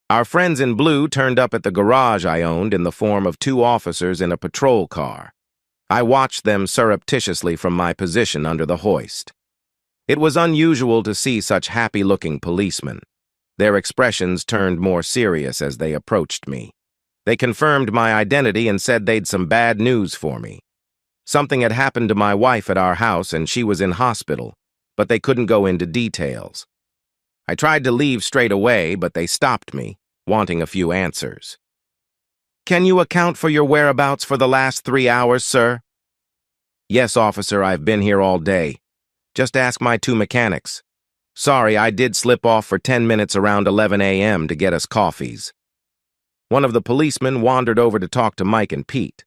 Our friends in blue turned up at the garage I owned in the form of two officers in a patrol car. I watched them surreptitiously from my position under the hoist. It was unusual to see such happy-looking policemen. Their expressions turned more serious as they approached me. They confirmed my identity and said they'd some bad news for me. Something had happened to my wife at our house and she was in hospital, but they couldn't go into details. I tried to leave straight away, but they stopped me, wanting a few answers. "Can you account for your whereabouts for the last 3 hours, sir?" "Yes, officer, I've been here all day. Just ask my two mechanics. Sorry, I did slip off for 10 minutes around 11 a.m. to get us coffees." One of the policemen wandered over to talk to Mike and Pete.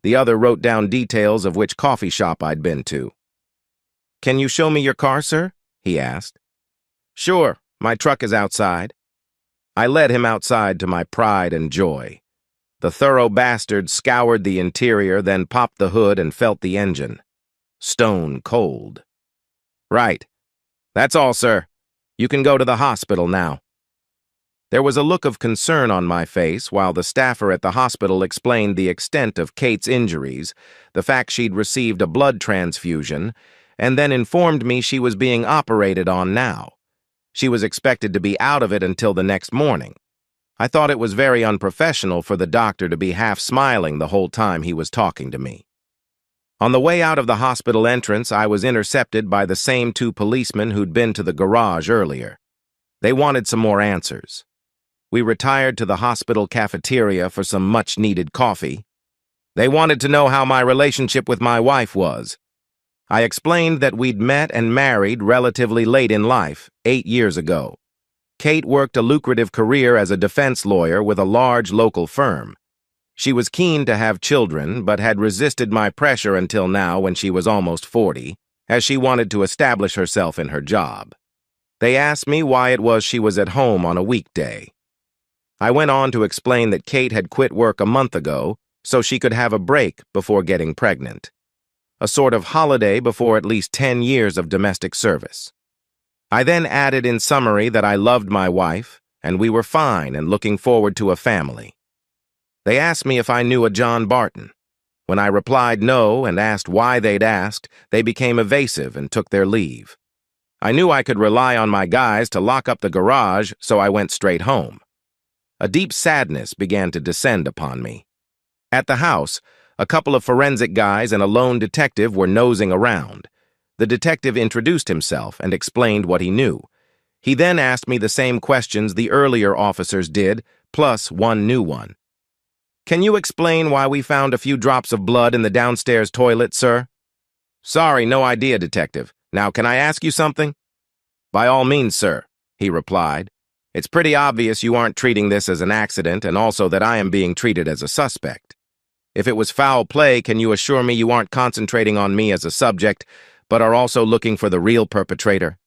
The other wrote down details of which coffee shop I'd been to. "Can you show me your car, sir?" he asked. "Sure, my truck is outside." I led him outside to my pride and joy. The thorough bastard scoured the interior, then popped the hood and felt the engine. Stone cold. "Right. That's all, sir. You can go to the hospital now." There was a look of concern on my face while the staffer at the hospital explained the extent of Kate's injuries, the fact she'd received a blood transfusion, and then informed me she was being operated on now. She was expected to be out of it until the next morning. I thought it was very unprofessional for the doctor to be half smiling the whole time he was talking to me. On the way out of the hospital entrance, I was intercepted by the same two policemen who'd been to the garage earlier. They wanted some more answers. We retired to the hospital cafeteria for some much-needed coffee. They wanted to know how my relationship with my wife was. I explained that we'd met and married relatively late in life, 8 years ago. Kate worked a lucrative career as a defense lawyer with a large local firm. She was keen to have children, but had resisted my pressure until now when she was almost 40, as she wanted to establish herself in her job. They asked me why it was she was at home on a weekday. I went on to explain that Kate had quit work a month ago so she could have a break before getting pregnant. A sort of holiday before at least 10 years of domestic service. I then added in summary that I loved my wife, and we were fine and looking forward to a family. They asked me if I knew a John Barton. When I replied no and asked why they'd asked, they became evasive and took their leave. I knew I could rely on my guys to lock up the garage, so I went straight home. A deep sadness began to descend upon me. At the house, a couple of forensic guys and a lone detective were nosing around. The detective introduced himself and explained what he knew. He then asked me the same questions the earlier officers did, plus one new one. "Can you explain why we found a few drops of blood in the downstairs toilet, sir?" "Sorry, no idea, detective. Now, can I ask you something?" "By all means, sir," he replied. "It's pretty obvious you aren't treating this as an accident and also that I am being treated as a suspect. If it was foul play, can you assure me you aren't concentrating on me as a subject, but are also looking for the real perpetrator?"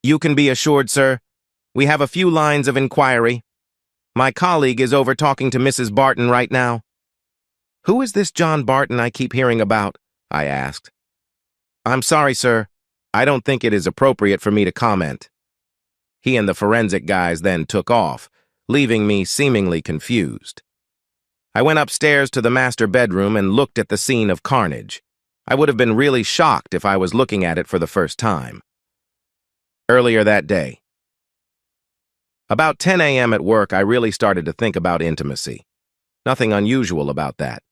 "You can be assured, sir. We have a few lines of inquiry. My colleague is over talking to Mrs. Barton right now." "Who is this John Barton I keep hearing about?" I asked. "I'm sorry, sir. I don't think it is appropriate for me to comment." He and the forensic guys then took off, leaving me seemingly confused. I went upstairs to the master bedroom and looked at the scene of carnage. I would have been really shocked if I was looking at it for the first time. Earlier that day. About 10 a.m. at work, I really started to think about intimacy. Nothing unusual about that.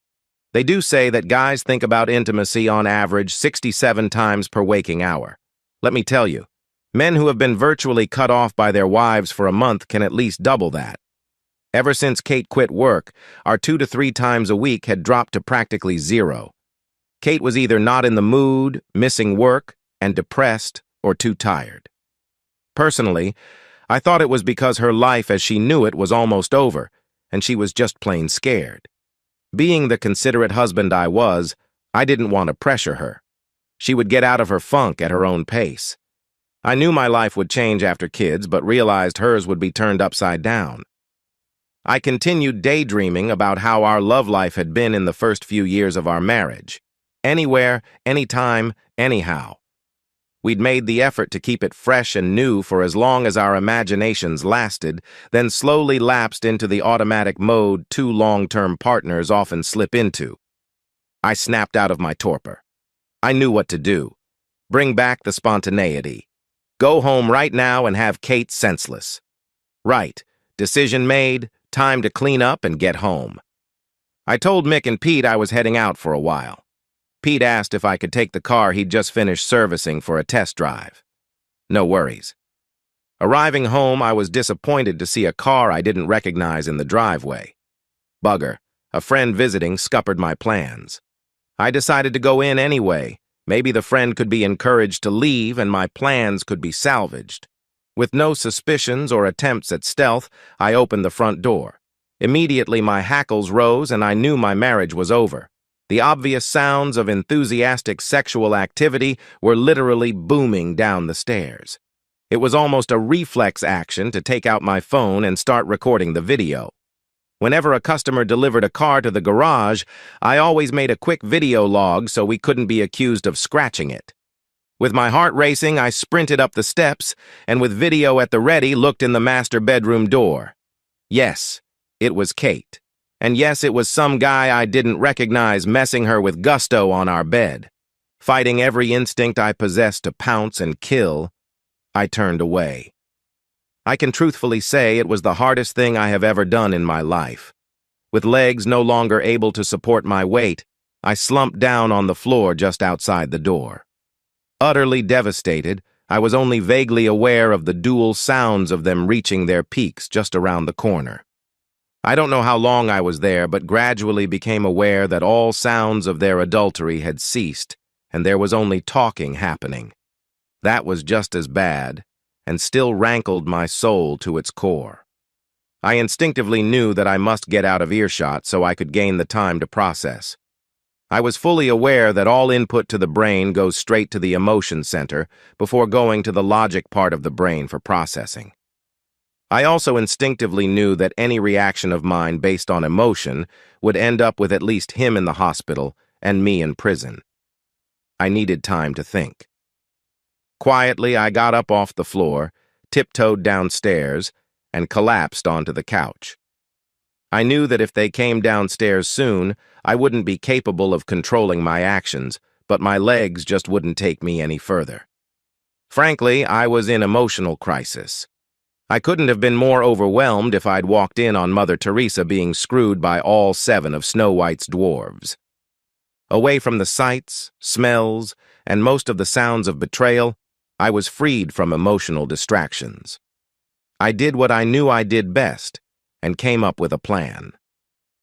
They do say that guys think about intimacy on average 67 times per waking hour. Let me tell you, men who have been virtually cut off by their wives for a month can at least double that. Ever since Kate quit work, our 2 to 3 times a week had dropped to practically zero. Kate was either not in the mood, missing work, and depressed, or too tired. Personally, I thought it was because her life as she knew it was almost over, and she was just plain scared. Being the considerate husband I was, I didn't want to pressure her. She would get out of her funk at her own pace. I knew my life would change after kids, but realized hers would be turned upside down. I continued daydreaming about how our love life had been in the first few years of our marriage. Anywhere, anytime, anyhow. We'd made the effort to keep it fresh and new for as long as our imaginations lasted, then slowly lapsed into the automatic mode two long-term partners often slip into. I snapped out of my torpor. I knew what to do. Bring back the spontaneity. Go home right now and have Kate senseless. Right. Decision made. Time to clean up and get home. I told Mick and Pete I was heading out for a while. Pete asked if I could take the car he'd just finished servicing for a test drive. No worries. Arriving home, I was disappointed to see a car I didn't recognize in the driveway. Bugger. A friend visiting scuppered my plans. I decided to go in anyway. Maybe the friend could be encouraged to leave and my plans could be salvaged. With no suspicions or attempts at stealth, I opened the front door. Immediately my hackles rose and I knew my marriage was over. The obvious sounds of enthusiastic sexual activity were literally booming down the stairs. It was almost a reflex action to take out my phone and start recording the video. Whenever a customer delivered a car to the garage, I always made a quick video log so we couldn't be accused of scratching it. With my heart racing, I sprinted up the steps and with video at the ready looked in the master bedroom door. Yes, it was Kate. And yes, it was some guy I didn't recognize messing her with gusto on our bed. Fighting every instinct I possessed to pounce and kill, I turned away. I can truthfully say it was the hardest thing I have ever done in my life. With legs no longer able to support my weight, I slumped down on the floor just outside the door. Utterly devastated, I was only vaguely aware of the dual sounds of them reaching their peaks just around the corner. I don't know how long I was there, but gradually became aware that all sounds of their adultery had ceased, and there was only talking happening. That was just as bad, and still rankled my soul to its core. I instinctively knew that I must get out of earshot so I could gain the time to process. I was fully aware that all input to the brain goes straight to the emotion center before going to the logic part of the brain for processing. I also instinctively knew that any reaction of mine based on emotion would end up with at least him in the hospital and me in prison. I needed time to think. Quietly, I got up off the floor, tiptoed downstairs, and collapsed onto the couch. I knew that if they came downstairs soon, I wouldn't be capable of controlling my actions, but my legs just wouldn't take me any further. Frankly, I was in emotional crisis. I couldn't have been more overwhelmed if I'd walked in on Mother Teresa being screwed by all 7 of Snow White's dwarves. Away from the sights, smells, and most of the sounds of betrayal, I was freed from emotional distractions. I did what I knew I did best, and came up with a plan.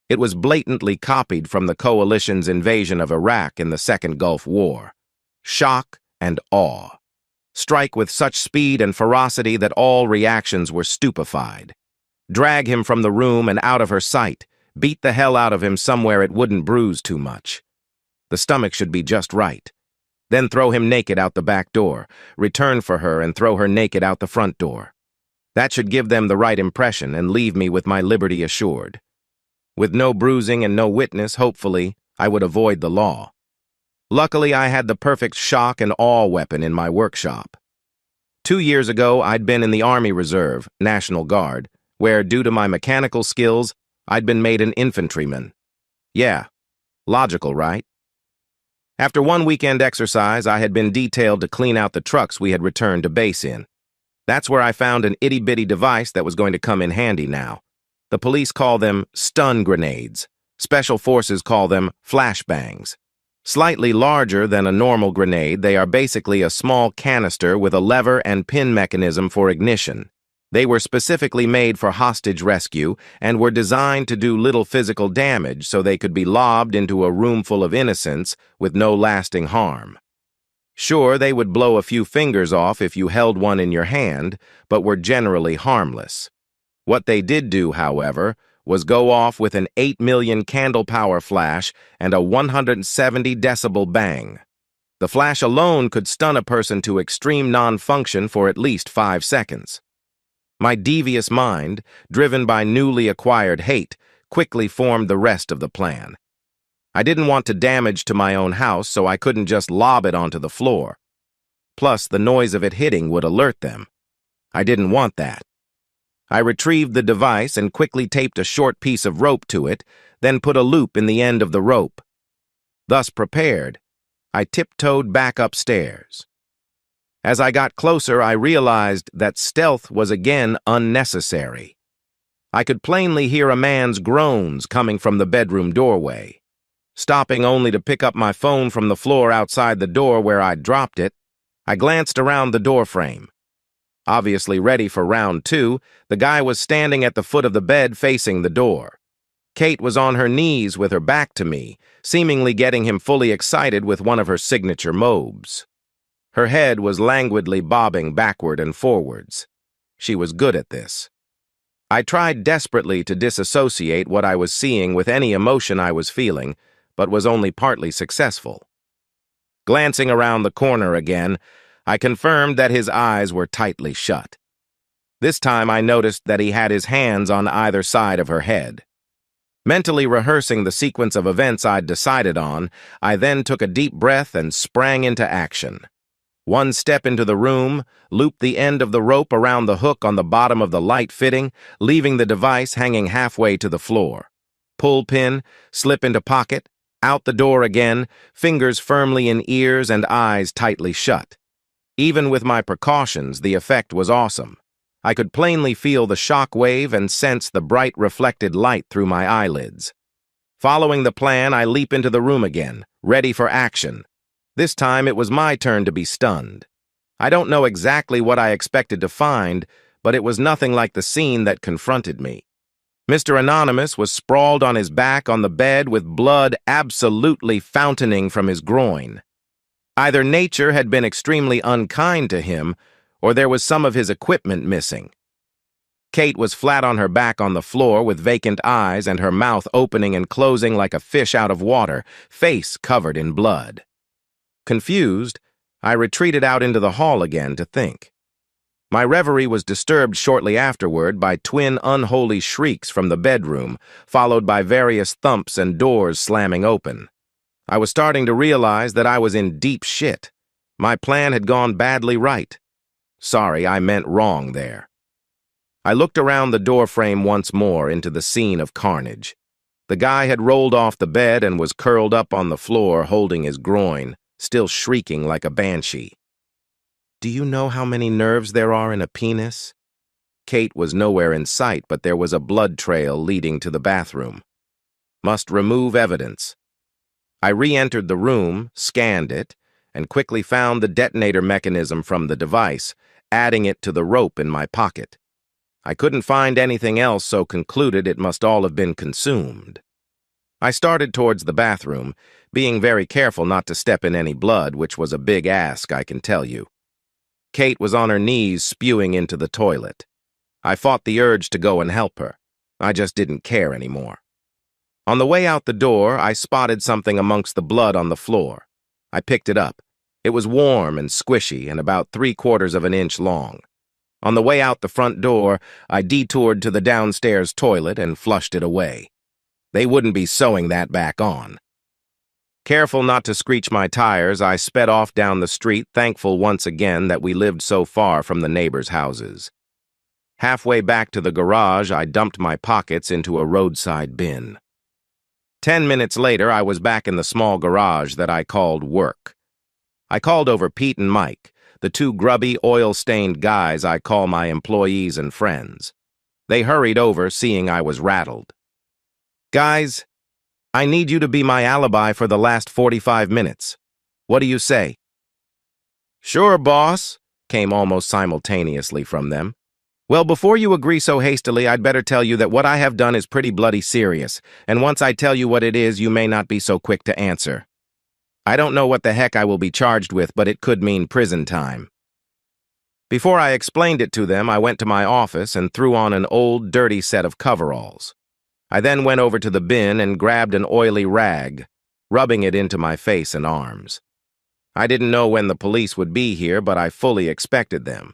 It was blatantly copied from the coalition's invasion of Iraq in the Second Gulf War. Shock and awe. Strike with such speed and ferocity that all reactions were stupefied. Drag him from the room and out of her sight. Beat the hell out of him somewhere it wouldn't bruise too much. The stomach should be just right. Then throw him naked out the back door, return for her and throw her naked out the front door. That should give them the right impression and leave me with my liberty assured. With no bruising and no witness, hopefully, I would avoid the law. Luckily, I had the perfect shock and awe weapon in my workshop. 2 years ago, I'd been in the Army Reserve, National Guard, where, due to my mechanical skills, I'd been made an infantryman. Yeah, logical, right? After one weekend exercise, I had been detailed to clean out the trucks we had returned to base in. That's where I found an itty-bitty device that was going to come in handy now. The police call them stun grenades. Special forces call them flashbangs. Slightly larger than a normal grenade, they are basically a small canister with a lever and pin mechanism for ignition. They were specifically made for hostage rescue and were designed to do little physical damage so they could be lobbed into a room full of innocents with no lasting harm. Sure, they would blow a few fingers off if you held one in your hand, but were generally harmless. What they did do, however, was go off with an 8 million candle power flash and a 170 decibel bang. The flash alone could stun a person to extreme non-function for at least 5 seconds. My devious mind, driven by newly acquired hate, quickly formed the rest of the plan. I didn't want to damage to my own house, so I couldn't just lob it onto the floor. Plus, the noise of it hitting would alert them. I didn't want that. I retrieved the device and quickly taped a short piece of rope to it, then put a loop in the end of the rope. Thus prepared, I tiptoed back upstairs. As I got closer, I realized that stealth was again unnecessary. I could plainly hear a man's groans coming from the bedroom doorway. Stopping only to pick up my phone from the floor outside the door where I'd dropped it, I glanced around the doorframe. Obviously ready for round two, the guy was standing at the foot of the bed facing the door. Kate was on her knees with her back to me, seemingly getting him fully excited with one of her signature mobs. Her head was languidly bobbing backward and forwards. She was good at this. I tried desperately to disassociate what I was seeing with any emotion I was feeling, but was only partly successful. Glancing around the corner again, I confirmed that his eyes were tightly shut. This time I noticed that he had his hands on either side of her head. Mentally rehearsing the sequence of events I'd decided on, I then took a deep breath and sprang into action. One step into the room, looped the end of the rope around the hook on the bottom of the light fitting, leaving the device hanging halfway to the floor. Pull pin, slip into pocket, out the door again, fingers firmly in ears and eyes tightly shut. Even with my precautions, the effect was awesome. I could plainly feel the shock wave and sense the bright reflected light through my eyelids. Following the plan, I leap into the room again, ready for action. This time it was my turn to be stunned. I don't know exactly what I expected to find, but it was nothing like the scene that confronted me. Mr. Anonymous was sprawled on his back on the bed with blood absolutely fountaining from his groin. Either nature had been extremely unkind to him, or there was some of his equipment missing. Kate was flat on her back on the floor with vacant eyes and her mouth opening and closing like a fish out of water, face covered in blood. Confused, I retreated out into the hall again to think. My reverie was disturbed shortly afterward by twin unholy shrieks from the bedroom, followed by various thumps and doors slamming open. I was starting to realize that I was in deep shit. My plan had gone badly right. Sorry, I meant wrong there. I looked around the doorframe once more into the scene of carnage. The guy had rolled off the bed and was curled up on the floor holding his groin, still shrieking like a banshee. Do you know how many nerves there are in a penis? Kate was nowhere in sight, but there was a blood trail leading to the bathroom. Must remove evidence. I re-entered the room, scanned it, and quickly found the detonator mechanism from the device, adding it to the rope in my pocket. I couldn't find anything else, so concluded it must all have been consumed. I started towards the bathroom, being very careful not to step in any blood, which was a big ask, I can tell you. Kate was on her knees spewing into the toilet. I fought the urge to go and help her. I just didn't care anymore. On the way out the door, I spotted something amongst the blood on the floor. I picked it up. It was warm and squishy and about 3/4 of an inch long. On the way out the front door, I detoured to the downstairs toilet and flushed it away. They wouldn't be sewing that back on. Careful not to screech my tires, I sped off down the street, thankful once again that we lived so far from the neighbors' houses. Halfway back to the garage, I dumped my pockets into a roadside bin. 10 minutes later, I was back in the small garage that I called work. I called over Pete and Mike, the two grubby, oil-stained guys I call my employees and friends. They hurried over, seeing I was rattled. Guys, I need you to be my alibi for the last 45 minutes. What do you say? Sure, boss, came almost simultaneously from them. Well, before you agree so hastily, I'd better tell you that what I have done is pretty bloody serious, and once I tell you what it is, you may not be so quick to answer. I don't know what the heck I will be charged with, but it could mean prison time. Before I explained it to them, I went to my office and threw on an old, dirty set of coveralls. I then went over to the bin and grabbed an oily rag, rubbing it into my face and arms. I didn't know when the police would be here, but I fully expected them.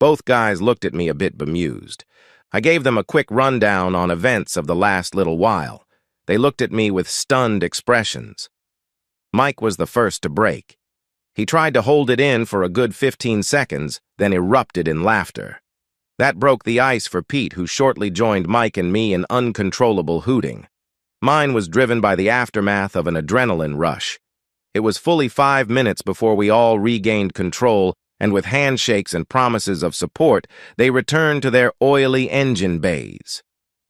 Both guys looked at me a bit bemused. I gave them a quick rundown on events of the last little while. They looked at me with stunned expressions. Mike was the first to break. He tried to hold it in for a good 15 seconds, then erupted in laughter. That broke the ice for Pete, who shortly joined Mike and me in uncontrollable hooting. Mine was driven by the aftermath of an adrenaline rush. It was fully 5 minutes before we all regained control, and with handshakes and promises of support, they returned to their oily engine bays.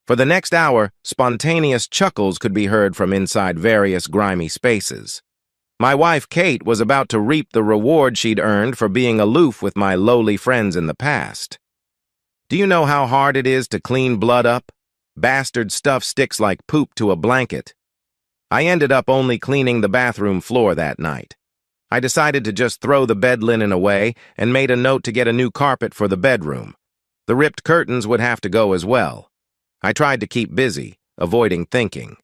For the next hour, spontaneous chuckles could be heard from inside various grimy spaces. My wife, Kate, was about to reap the reward she'd earned for being aloof with my lowly friends in the past. Do you know how hard it is to clean blood up? Bastard stuff sticks like poop to a blanket. I ended up only cleaning the bathroom floor that night. I decided to just throw the bed linen away and made a note to get a new carpet for the bedroom. The ripped curtains would have to go as well. I tried to keep busy, avoiding thinking.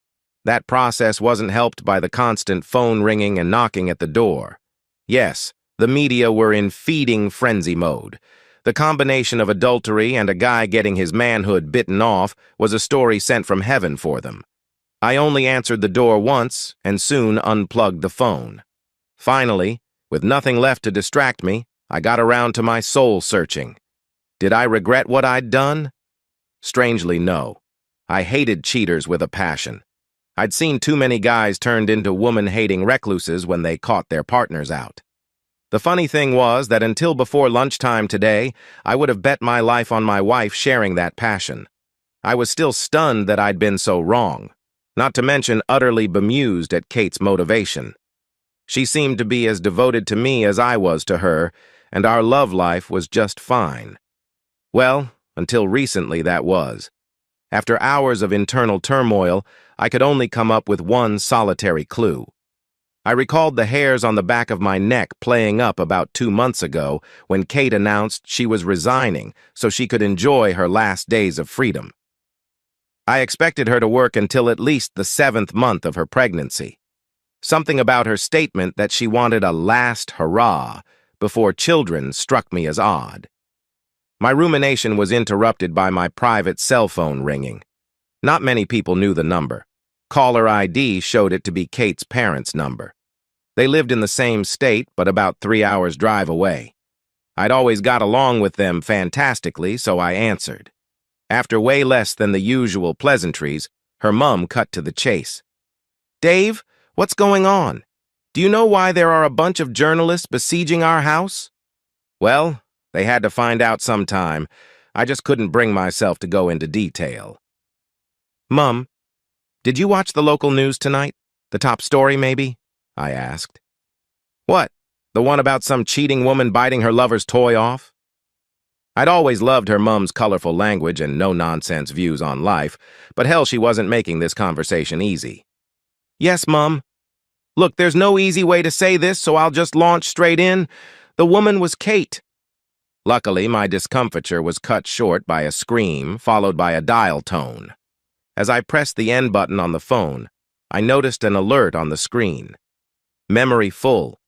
That process wasn't helped by the constant phone ringing and knocking at the door. Yes, the media were in feeding frenzy mode. The combination of adultery and a guy getting his manhood bitten off was a story sent from heaven for them. I only answered the door once and soon unplugged the phone. Finally, with nothing left to distract me, I got around to my soul searching. Did I regret what I'd done? Strangely, no. I hated cheaters with a passion. I'd seen too many guys turned into woman-hating recluses when they caught their partners out. The funny thing was that until before lunchtime today, I would have bet my life on my wife sharing that passion. I was still stunned that I'd been so wrong, not to mention utterly bemused at Kate's motivation. She seemed to be as devoted to me as I was to her, and our love life was just fine. Well, until recently that was. After hours of internal turmoil, I could only come up with one solitary clue. I recalled the hairs on the back of my neck playing up about 2 months ago when Kate announced she was resigning so she could enjoy her last days of freedom. I expected her to work until at least the 7th month of her pregnancy. Something about her statement that she wanted a last hurrah before children struck me as odd. My rumination was interrupted by my private cell phone ringing. Not many people knew the number. Caller ID showed it to be Kate's parents' number. They lived in the same state, but about 3 hours' drive away. I'd always got along with them fantastically, so I answered. After way less than the usual pleasantries, her mum cut to the chase. "Dave, what's going on? Do you know why there are a bunch of journalists besieging our house?" Well, they had to find out sometime. I just couldn't bring myself to go into detail. "Mum, did you watch the local news tonight? The top story, maybe?" I asked. "What? The one about some cheating woman biting her lover's toy off?" I'd always loved her mum's colorful language and no-nonsense views on life, but hell, she wasn't making this conversation easy. "Yes, Mum. Look, there's no easy way to say this, so I'll just launch straight in. The woman was Kate." Luckily, my discomfiture was cut short by a scream, followed by a dial tone. As I pressed the end button on the phone, I noticed an alert on the screen. Memory full.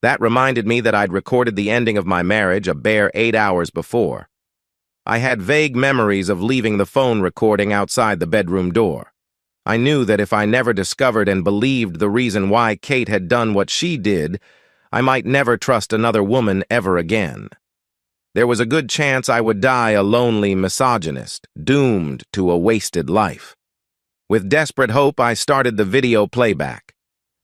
That reminded me that I'd recorded the ending of my marriage a bare 8 hours before. I had vague memories of leaving the phone recording outside the bedroom door. I knew that if I never discovered and believed the reason why Kate had done what she did, I might never trust another woman ever again. There was a good chance I would die a lonely misogynist, doomed to a wasted life. With desperate hope, I started the video playback.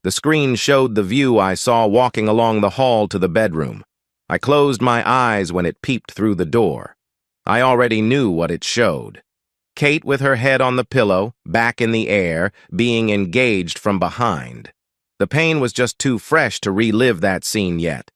The screen showed the view I saw walking along the hall to the bedroom. I closed my eyes when it peeped through the door. I already knew what it showed. Kate with her head on the pillow, back in the air, being engaged from behind. The pain was just too fresh to relive that scene yet.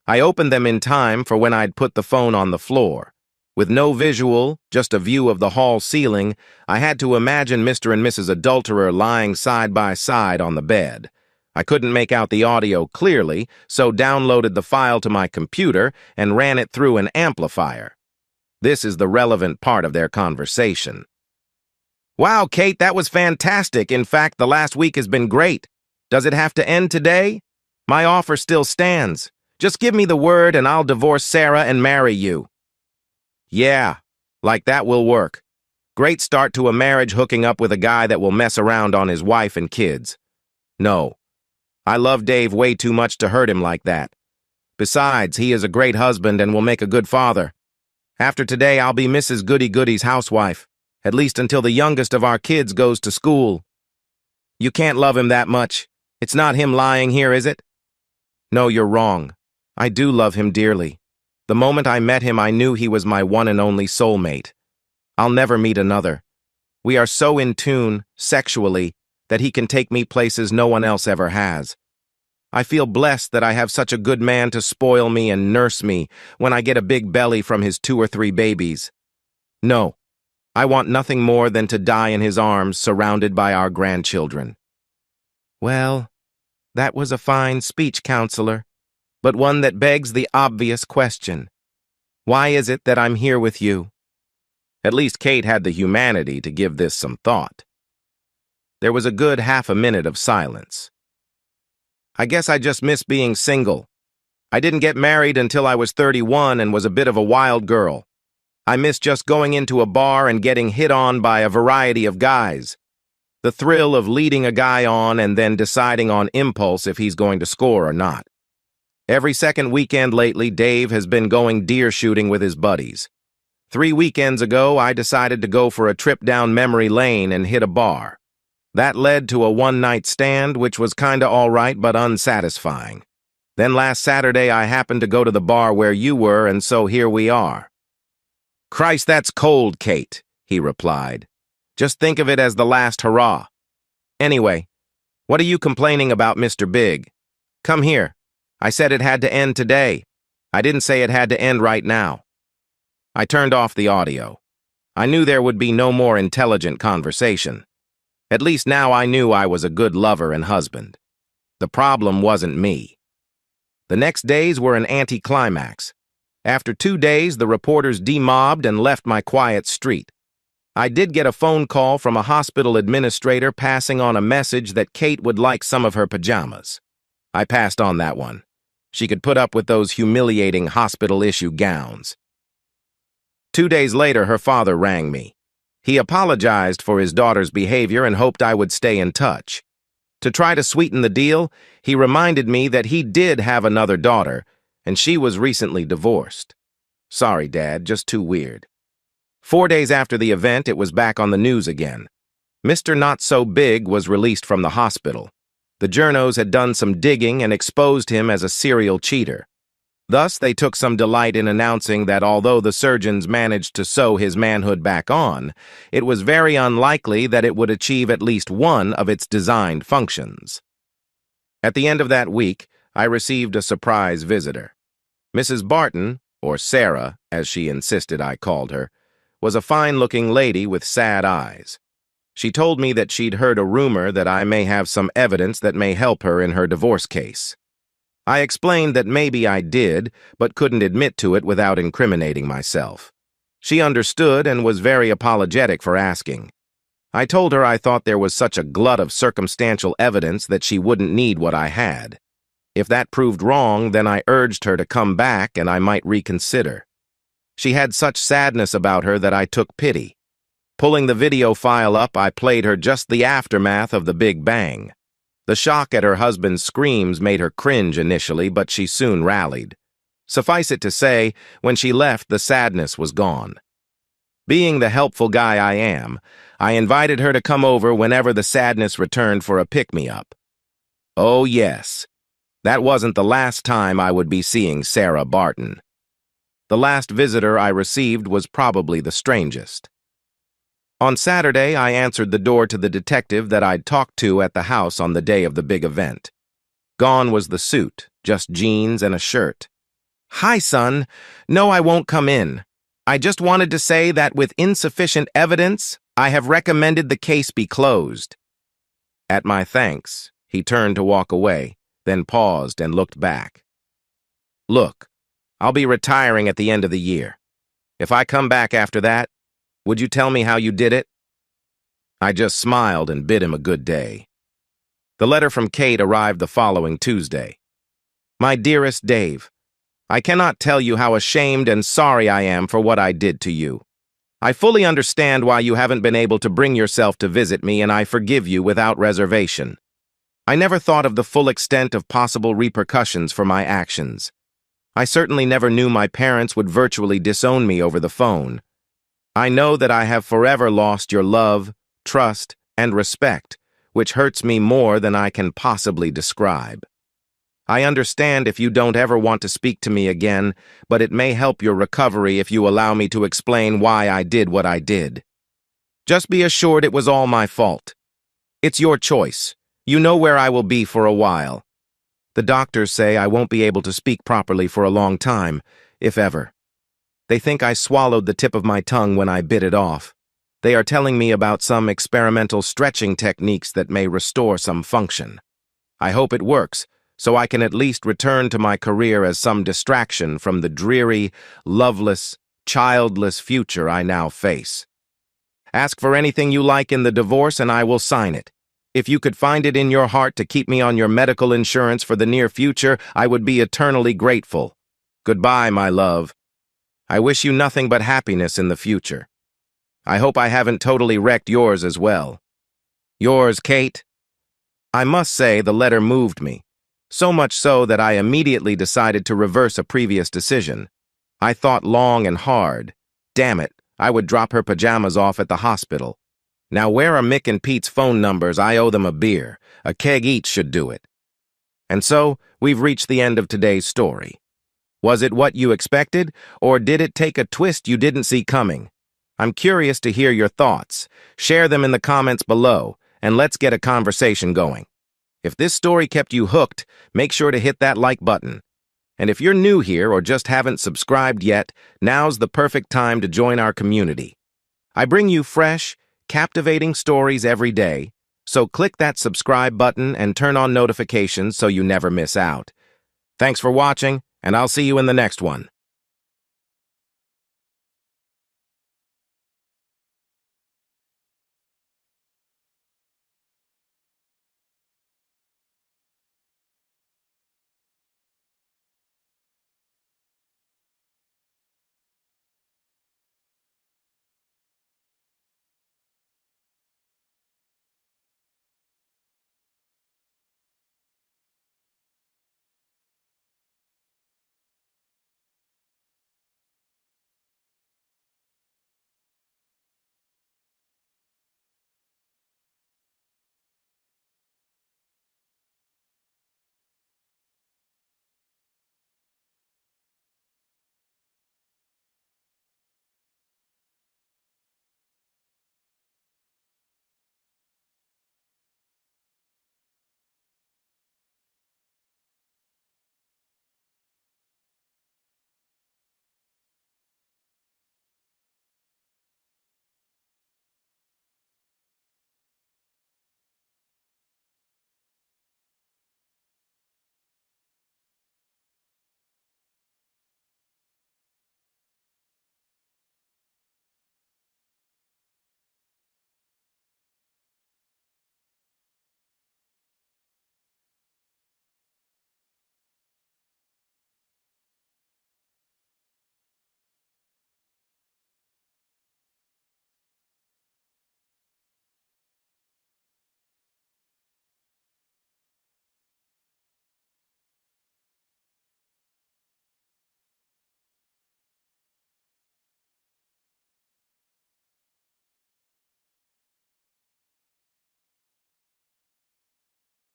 I opened them in time for when I'd put the phone on the floor. With no visual, just a view of the hall ceiling, I had to imagine Mr. and Mrs. Adulterer lying side by side on the bed. I couldn't make out the audio clearly, so downloaded the file to my computer and ran it through an amplifier. This is the relevant part of their conversation. "Wow, Kate, that was fantastic. In fact, the last week has been great. Does it have to end today? My offer still stands. Just give me the word and I'll divorce Sarah and marry you." "Yeah, like that will work. Great start to a marriage hooking up with a guy that will mess around on his wife and kids. No, I love Dave way too much to hurt him like that. Besides, he is a great husband and will make a good father. After today, I'll be Mrs. Goody-Goody's housewife, at least until the youngest of our kids goes to school. You can't love him that much. It's not him lying here, is it? No, you're wrong. I do love him dearly. The moment I met him, I knew he was my one and only soulmate. I'll never meet another. We are so in tune, sexually, that he can take me places no one else ever has. I feel blessed that I have such a good man to spoil me and nurse me when I get a big belly from his 2 or 3 babies. No, I want nothing more than to die in his arms, surrounded by our grandchildren. Well, that was a fine speech, counselor, but one that begs the obvious question. Why is it that I'm here with you? At least Kate had the humanity to give this some thought. There was a good half a minute of silence. I guess I just miss being single. I didn't get married until I was 31 and was a bit of a wild girl. I miss just going into a bar and getting hit on by a variety of guys. The thrill of leading a guy on and then deciding on impulse if he's going to score or not. Every second weekend lately, Dave has been going deer shooting with his buddies. 3 weekends ago, I decided to go for a trip down memory lane and hit a bar. That led to a one-night stand, which was kinda all right but unsatisfying. Then last Saturday, I happened to go to the bar where you were, and so here we are. Christ, that's cold, Kate, he replied. Just think of it as the last hurrah. Anyway, what are you complaining about, Mr. Big? Come here. I said it had to end today. I didn't say it had to end right now. I turned off the audio. I knew there would be no more intelligent conversation. At least now I knew I was a good lover and husband. The problem wasn't me. The next days were an anticlimax. After 2 days, the reporters demobbed and left my quiet street. I did get a phone call from a hospital administrator passing on a message that Kate would like some of her pajamas. I passed on that one. She could put up with those humiliating hospital-issue gowns. 2 days later, her father rang me. He apologized for his daughter's behavior and hoped I would stay in touch. To try to sweeten the deal, he reminded me that he did have another daughter, and she was recently divorced. Sorry, Dad, just too weird. 4 days after the event, it was back on the news again. Mr. Not-So-Big was released from the hospital. The journos had done some digging and exposed him as a serial cheater. Thus, they took some delight in announcing that although the surgeons managed to sew his manhood back on, it was very unlikely that it would achieve at least one of its designed functions. At the end of that week, I received a surprise visitor. Mrs. Barton, or Sarah, as she insisted I called her, was a fine-looking lady with sad eyes. She told me that she'd heard a rumor that I may have some evidence that may help her in her divorce case. I explained that maybe I did, but couldn't admit to it without incriminating myself. She understood and was very apologetic for asking. I told her I thought there was such a glut of circumstantial evidence that she wouldn't need what I had. If that proved wrong, then I urged her to come back and I might reconsider. She had such sadness about her that I took pity. Pulling the video file up, I played her just the aftermath of the Big Bang. The shock at her husband's screams made her cringe initially, but she soon rallied. Suffice it to say, when she left, the sadness was gone. Being the helpful guy I am, I invited her to come over whenever the sadness returned for a pick-me-up. Oh yes, that wasn't the last time I would be seeing Sarah Barton. The last visitor I received was probably the strangest. On Saturday, I answered the door to the detective that I'd talked to at the house on the day of the big event. Gone was the suit, just jeans and a shirt. "Hi, son. No, I won't come in. I just wanted to say that with insufficient evidence, I have recommended the case be closed." At my thanks, he turned to walk away, then paused and looked back. "Look, I'll be retiring at the end of the year. If I come back after that, would you tell me how you did it?" I just smiled and bid him a good day. The letter from Kate arrived the following Tuesday. "My dearest Dave, I cannot tell you how ashamed and sorry I am for what I did to you. I fully understand why you haven't been able to bring yourself to visit me, and I forgive you without reservation. I never thought of the full extent of possible repercussions for my actions. I certainly never knew my parents would virtually disown me over the phone. I know that I have forever lost your love, trust, and respect, which hurts me more than I can possibly describe. I understand if you don't ever want to speak to me again, but it may help your recovery if you allow me to explain why I did what I did. Just be assured it was all my fault. It's your choice. You know where I will be for a while. The doctors say I won't be able to speak properly for a long time, if ever. They think I swallowed the tip of my tongue when I bit it off. They are telling me about some experimental stretching techniques that may restore some function. I hope it works, so I can at least return to my career as some distraction from the dreary, loveless, childless future I now face. Ask for anything you like in the divorce and I will sign it. If you could find it in your heart to keep me on your medical insurance for the near future, I would be eternally grateful. Goodbye, my love. I wish you nothing but happiness in the future. I hope I haven't totally wrecked yours as well. Yours, Kate. I must say the letter moved me. So much so that I immediately decided to reverse a previous decision. I thought long and hard. Damn it, I would drop her pajamas off at the hospital. Now where are Mick and Pete's phone numbers? I owe them a beer. A keg each should do it. And so, we've reached the end of today's story. Was it what you expected, or did it take a twist you didn't see coming? I'm curious to hear your thoughts. Share them in the comments below, and let's get a conversation going. If this story kept you hooked, make sure to hit that like button. And if you're new here or just haven't subscribed yet, now's the perfect time to join our community. I bring you fresh, captivating stories every day, so click that subscribe button and turn on notifications so you never miss out. Thanks for watching, and I'll see you in the next one.